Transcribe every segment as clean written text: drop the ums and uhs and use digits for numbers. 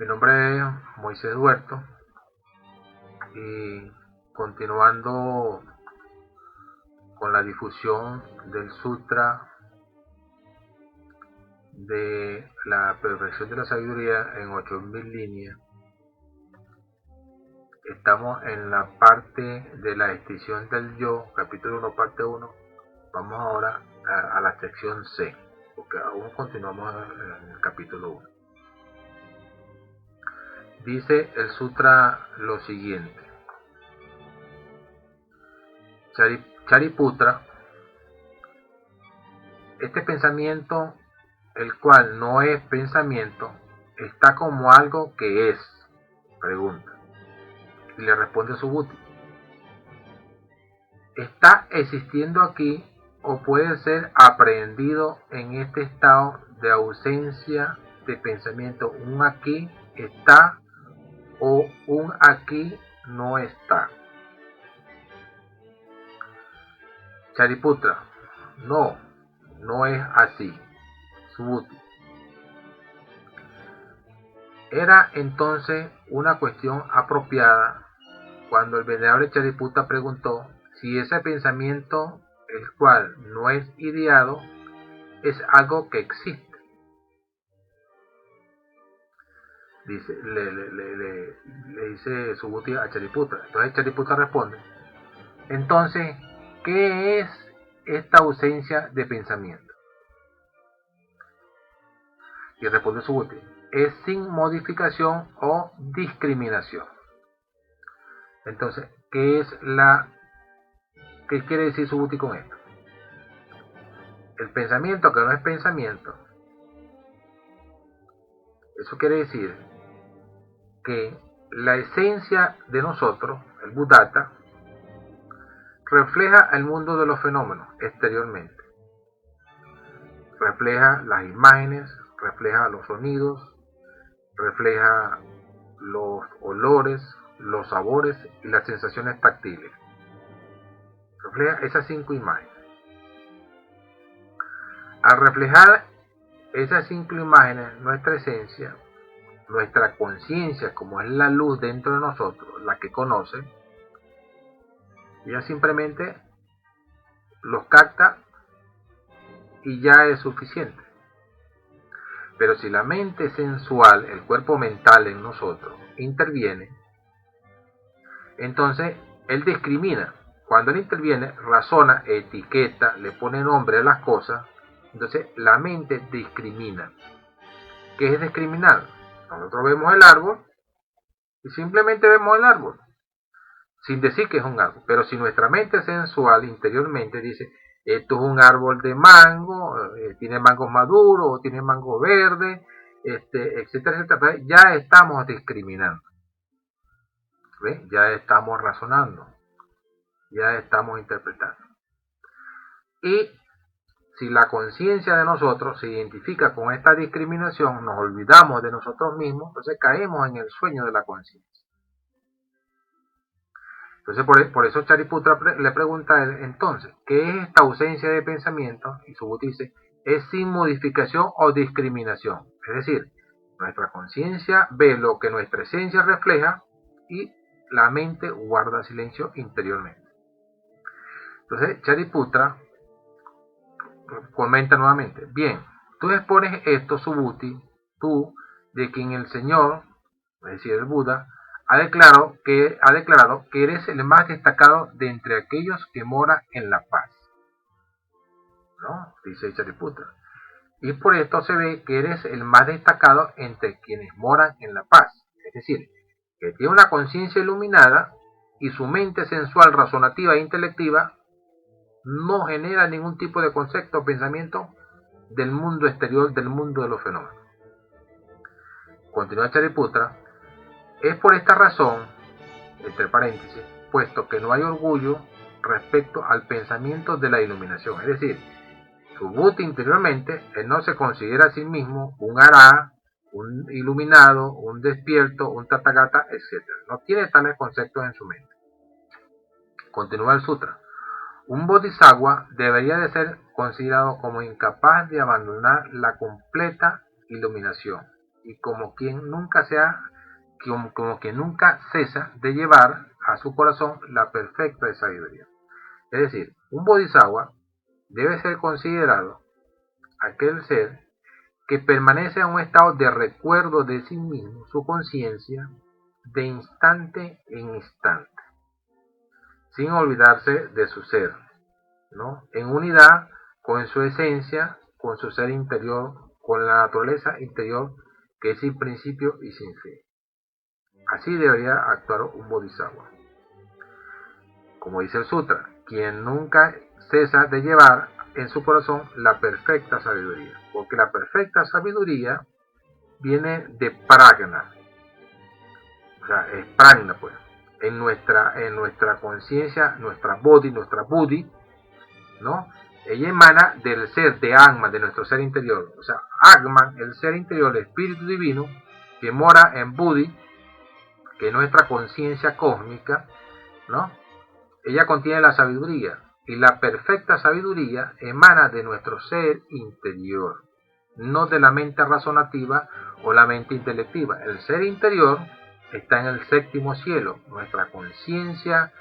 Mi nombre es Moisés Duerto y continuando con la difusión del Sutra de la perfección de la sabiduría en 8000 líneas, estamos en la parte de la extinción del yo, capítulo 1, parte 1. Vamos ahora a la sección C, porque aún continuamos en el capítulo 1. Dice el sutra lo siguiente: Shariputra, este pensamiento, el cual no es pensamiento, está como algo que es. Pregunta. Y le responde Subhuti: ¿está existiendo aquí o puede ser aprehendido en este estado de ausencia de pensamiento? Un aquí está o un aquí no está. Shariputra: no es así. Subhuti: era entonces una cuestión apropiada cuando el venerable Shariputra preguntó si ese pensamiento, el cual no es ideado, es algo que existe. Dice, le dice Subhuti a Shariputra. Entonces Shariputra responde: entonces, ¿qué es esta ausencia de pensamiento? Y responde Subhuti: es sin modificación o discriminación. Entonces, ¿qué quiere decir Subhuti con esto? El pensamiento que no es pensamiento, eso quiere decir que la esencia de nosotros, el Buddhata, refleja el mundo de los fenómenos exteriormente. Refleja las imágenes, refleja los sonidos, refleja los olores, los sabores y las sensaciones táctiles. Refleja esas 5 imágenes. Al reflejar esas 5 imágenes, nuestra esencia, nuestra conciencia, como es la luz dentro de nosotros, la que conoce, ella simplemente los capta y ya es suficiente. Pero si la mente sensual, el cuerpo mental en nosotros, interviene, entonces él discrimina. Cuando él interviene, razona, etiqueta, le pone nombre a las cosas. Entonces la mente discrimina. ¿Qué es discriminar? Nosotros vemos el árbol y simplemente vemos el árbol, sin decir que es un árbol. Pero si nuestra mente sensual interiormente dice: esto es un árbol de mango, tiene mangos maduros, tiene mango verde, etcétera, etcétera, ya estamos discriminando. ¿Ves? Ya estamos razonando, ya estamos interpretando. Y si la conciencia de nosotros se identifica con esta discriminación, nos olvidamos de nosotros mismos, entonces caemos en el sueño de la conciencia. Entonces por eso Shariputra le pregunta a él: entonces, ¿qué es esta ausencia de pensamiento? Y Subhuti dice: es sin modificación o discriminación. Es decir, nuestra conciencia ve lo que nuestra esencia refleja y la mente guarda silencio interiormente. Entonces Shariputra comenta nuevamente: bien, tú expones esto, Subhuti, tú, de quien el Señor, es decir, el Buda, ha declarado que eres el más destacado de entre aquellos que moran en la paz. ¿No? Dice Shariputra. Y por esto se ve que eres el más destacado entre quienes moran en la paz. Es decir, que tiene una conciencia iluminada y su mente sensual, razonativa e intelectiva no genera ningún tipo de concepto o pensamiento del mundo exterior, del mundo de los fenómenos. Continúa Shariputra: es por esta razón, entre paréntesis, puesto que no hay orgullo respecto al pensamiento de la iluminación. Es decir, Subhuti interiormente, él no se considera a sí mismo un ará, un iluminado, un despierto, un tathagata, etc. No tiene tales conceptos en su mente. Continúa el sutra: un bodhisattva debería de ser considerado como incapaz de abandonar la completa iluminación. y como quien nunca cesa de llevar a su corazón la perfecta sabiduría. Es decir, un bodhisattva debe ser considerado aquel ser que permanece en un estado de recuerdo de sí mismo, su conciencia, de instante en instante, sin olvidarse de su ser, ¿no? En unidad con su esencia, con su ser interior, con la naturaleza interior que es sin principio y sin fin. Así debería actuar un bodhisattva. Como dice el sutra, quien nunca cesa de llevar en su corazón la perfecta sabiduría, porque la perfecta sabiduría viene de prajna, o sea, es prajna, pues, en nuestra conciencia, nuestra buddhi, ¿no? Ella emana del ser, de Atman, de nuestro ser interior, o sea, Atman, el ser interior, el espíritu divino, que mora en buddhi, que es nuestra conciencia cósmica, ¿no? Ella contiene la sabiduría, y la perfecta sabiduría emana de nuestro ser interior, no de la mente razonativa o la mente intelectiva. El ser interior está en el séptimo cielo, nuestra conciencia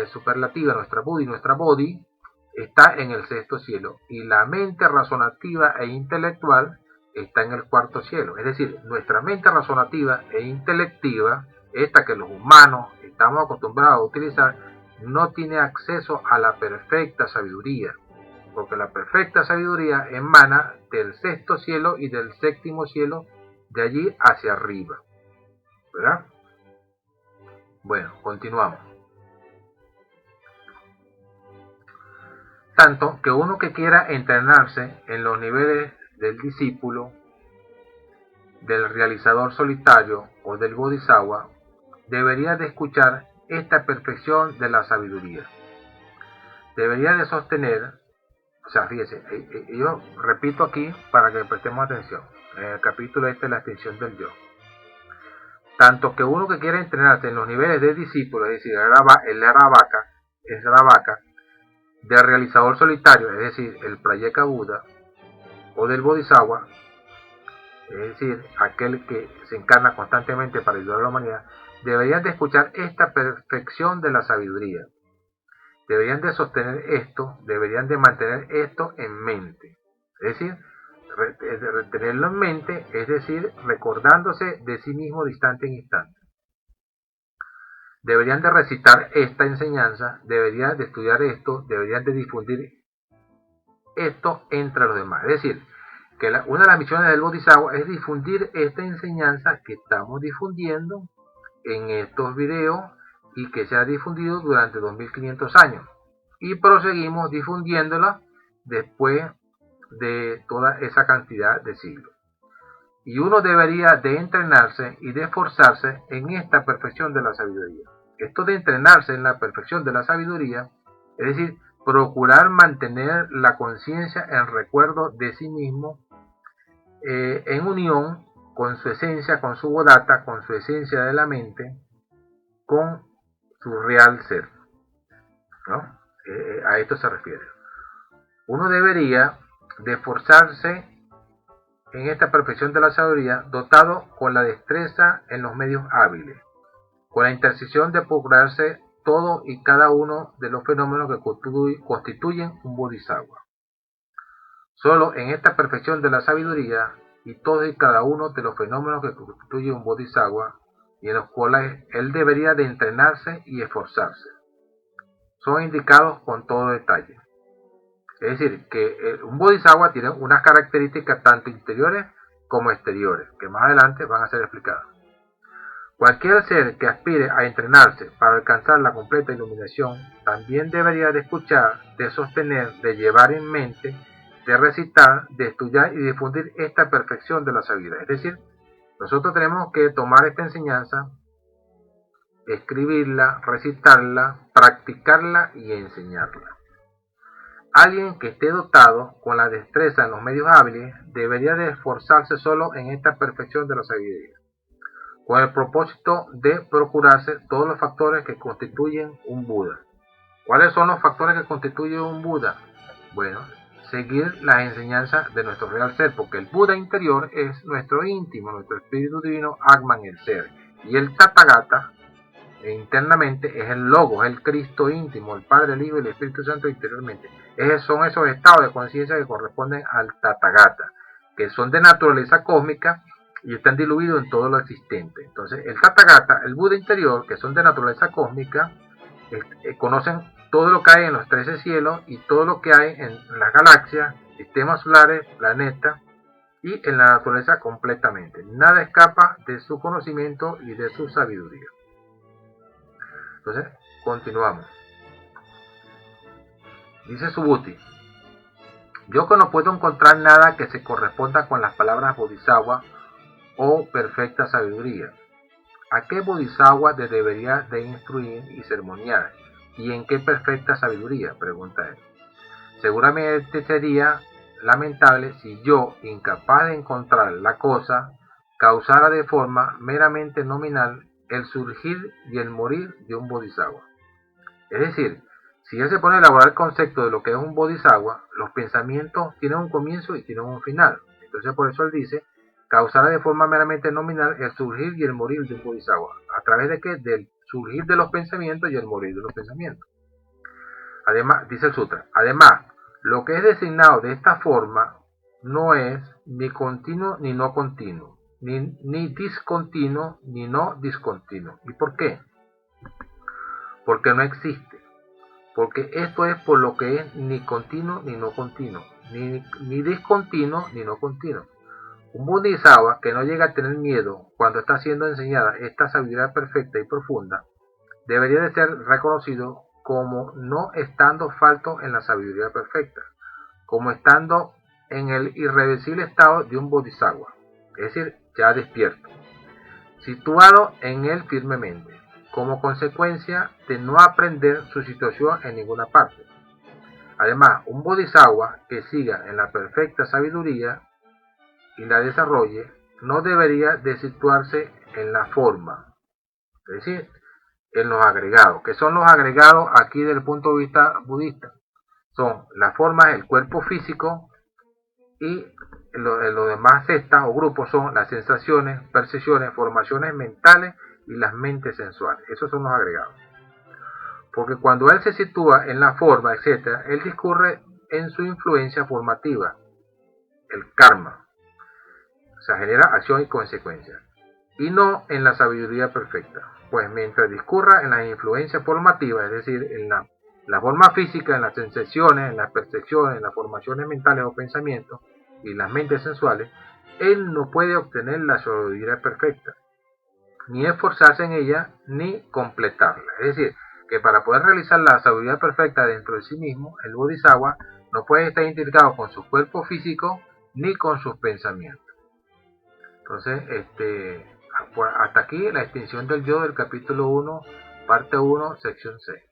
superlativa, nuestra buddhi, nuestra body, está en el sexto cielo, y la mente razonativa e intelectual está en el cuarto cielo. Es decir, nuestra mente razonativa e intelectiva, esta que los humanos estamos acostumbrados a utilizar, no tiene acceso a la perfecta sabiduría, porque la perfecta sabiduría emana del sexto cielo y del séptimo cielo, de allí hacia arriba, ¿verdad? Bueno, continuamos. Tanto que uno que quiera entrenarse en los niveles del discípulo, del realizador solitario o del bodhisattva, debería de escuchar esta perfección de la sabiduría. Debería de sostener, o sea, fíjese, yo repito aquí para que prestemos atención, en el capítulo la extinción del yo. Tanto que uno que quiera entrenarse en los niveles de discípulo, es decir, el Aravaka, del realizador solitario, es decir, el Prayeka Buda, o del Bodhisattva, es decir, aquel que se encarna constantemente para ayudar a la humanidad, deberían de escuchar esta perfección de la sabiduría. Deberían de sostener esto, deberían de mantener esto en mente. Es decir, retenerlo en mente, es decir, recordándose de sí mismo de instante en instante. Deberían de recitar esta enseñanza, deberían de estudiar esto, deberían de difundir esto entre los demás. Es decir, que una de las misiones del Bodhisattva es difundir esta enseñanza que estamos difundiendo en estos videos y que se ha difundido durante 2500 años. Y proseguimos difundiéndola después de toda esa cantidad de siglos. Y uno debería de entrenarse y de esforzarse en esta perfección de la sabiduría. Esto de entrenarse en la perfección de la sabiduría, es decir, procurar mantener la conciencia en recuerdo de sí mismo, en unión con su esencia, con su bodhata, con su esencia de la mente, con su real ser, ¿no? A esto se refiere. Uno debería de esforzarse en esta perfección de la sabiduría, dotado con la destreza en los medios hábiles, con la intercesión de procurarse todo y cada uno de los fenómenos que constituyen un bodhisattva. Solo en esta perfección de la sabiduría y todos y cada uno de los fenómenos que constituyen un bodhisattva, y en los cuales él debería de entrenarse y esforzarse, son indicados con todo detalle. Es decir, que un bodhisattva tiene unas características tanto interiores como exteriores, que más adelante van a ser explicadas. Cualquier ser que aspire a entrenarse para alcanzar la completa iluminación también debería de escuchar, de sostener, de llevar en mente, de recitar, de estudiar y difundir esta perfección de la sabiduría. Es decir, nosotros tenemos que tomar esta enseñanza, escribirla, recitarla, practicarla y enseñarla. Alguien que esté dotado con la destreza en los medios hábiles debería de esforzarse solo en esta perfección de la sabiduría, con el propósito de procurarse todos los factores que constituyen un Buda. ¿Cuáles son los factores que constituyen un Buda? Bueno, seguir las enseñanzas de nuestro real ser, porque el Buda interior es nuestro íntimo, nuestro espíritu divino, Atman, el ser, y el Tathagata internamente es el Logos, es el Cristo íntimo, el Padre, el Hijo y el Espíritu Santo interiormente. Son esos estados de conciencia que corresponden al Tathagata, que son de naturaleza cósmica y están diluidos en todo lo existente. Entonces, el Tathagata, el Buda interior, que son de naturaleza cósmica, conocen todo lo que hay en los 13 cielos y todo lo que hay en las galaxias, sistemas solares, planetas y en la naturaleza completamente. Nada escapa de su conocimiento y de su sabiduría. Entonces, continuamos. Dice Subhuti: yo que no puedo encontrar nada que se corresponda con las palabras Bodhisattva o perfecta sabiduría. ¿A qué Bodhisattva te debería de instruir y sermonear? ¿Y en qué perfecta sabiduría?, pregunta él. Seguramente sería lamentable si yo, incapaz de encontrar la cosa, causara de forma meramente nominal el surgir y el morir de un Bodhisattva. Es decir, si él se pone a elaborar el concepto de lo que es un Bodhisattva, los pensamientos tienen un comienzo y tienen un final. Entonces por eso él dice, causará de forma meramente nominal el surgir y el morir de un Bodhisattva. ¿A través de qué? Del surgir de los pensamientos y el morir de los pensamientos. Además, dice el sutra, además, lo que es designado de esta forma no es ni continuo ni no continuo, ni discontinuo ni no discontinuo. ¿Y por qué? Porque no existe. Porque esto es por lo que es ni continuo ni no continuo, ni discontinuo ni no continuo. Un Bodhisattva que no llega a tener miedo cuando está siendo enseñada esta sabiduría perfecta y profunda, debería de ser reconocido como no estando falto en la sabiduría perfecta, como estando en el irreversible estado de un Bodhisattva, es decir, ya despierto, situado en él firmemente, como consecuencia de no aprender su situación en ninguna parte. Además, un Bodhisattva que siga en la perfecta sabiduría y la desarrolle, no debería de situarse en la forma, es decir, en los agregados. ¿Qué son los agregados aquí desde el punto de vista budista? Son las formas del cuerpo físico y los demás cestas o grupos son las sensaciones, percepciones, formaciones mentales y las mentes sensuales. Esos son los agregados. Porque cuando él se sitúa en la forma, etc., él discurre en su influencia formativa, el karma. O sea, genera acción y consecuencia. Y no en la sabiduría perfecta. Pues mientras discurra en las influencias formativas, es decir, en la forma física, en las sensaciones, en las percepciones, en las formaciones mentales o pensamientos y las mentes sensuales, él no puede obtener la sabiduría perfecta, ni esforzarse en ella, ni completarla. Es decir, que para poder realizar la sabiduría perfecta dentro de sí mismo, el Bodhisattva no puede estar identificado con su cuerpo físico ni con sus pensamientos. Entonces, hasta aquí la extinción del yo del capítulo 1, parte 1, sección 6.